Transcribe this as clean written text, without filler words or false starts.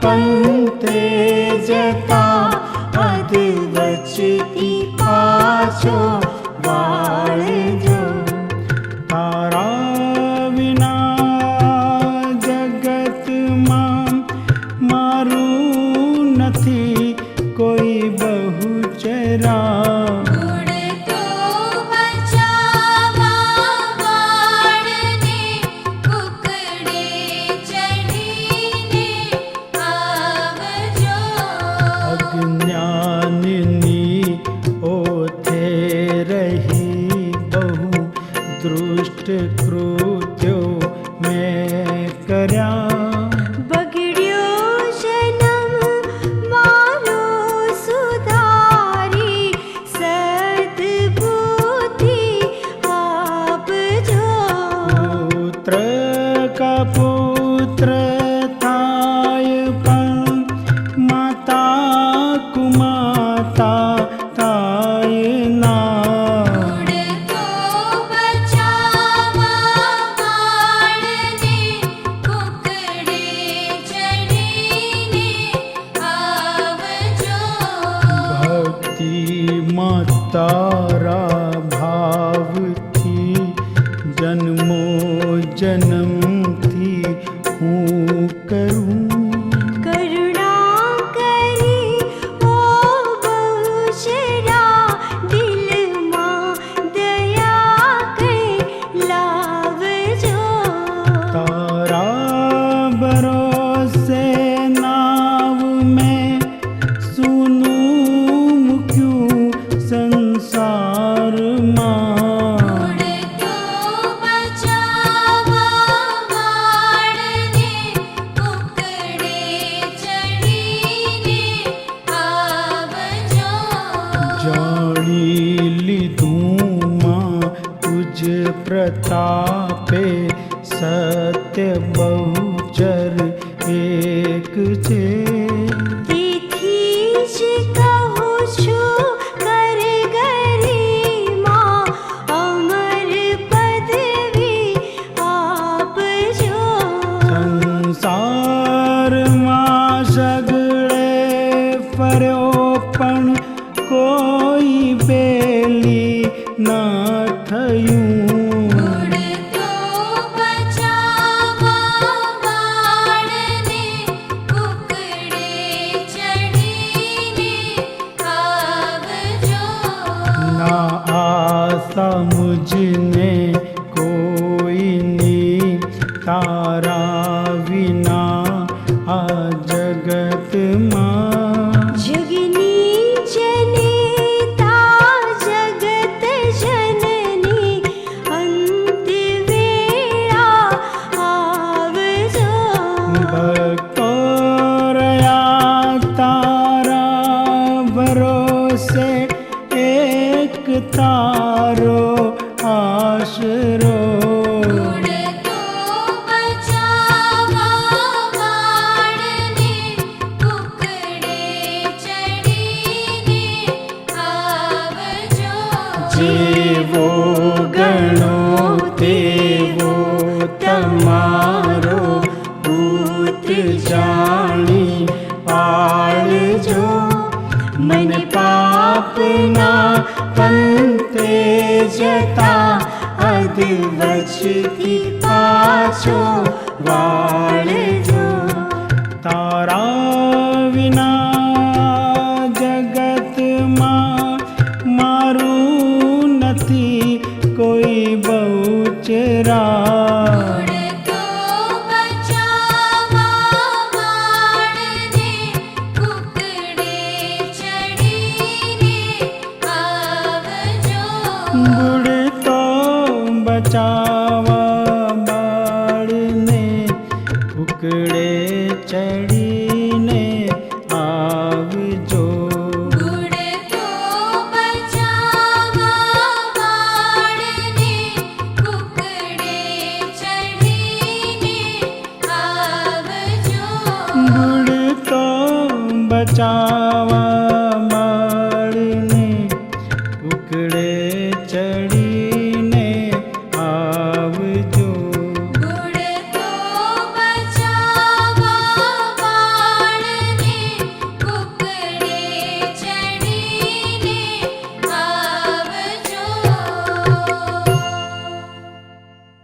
पंते जता अधवचती पाछो वाळजो। तारा विना जगत में मारू नथी कोई बहुचरा। दुष्ट कृत्यो मैं कर्या। बगड्यो जन्म मारो सुधारी सद्बुद्धि आपजो। पुत्र का पुत्र थाय पण माता कुमाता थाय ना। तारा भाव थी जन्मो जन्म थी हूँ करूँ। करुणा करी ओ बहुचरा दिल मां दया के लावजो। तारा भरोसे नाव में सुनू संसार जानी लीधूं मां तुझ प्रतापे सत्य बहुचर एक छे। संसार मां सगळे फर्यो पण कोई बेली न थयूं। ना आशा मुझने कोई नी तारा विना आ जगत मां। जगनी जनिता जगत जननी अंत वेळा आवजो। भक्तो रया तारा भरोसे एक तारो आशरो। जेवो गणो तेवो तमारो पुत्र जानी पाळजो। मन पापना पंते जता अधवचती पाछो वाळजो। तारा विना जगत मां मारू नथी कोई बहुचरा। बुढ़तो बचावा बाळने फुकड़े चढ़ी।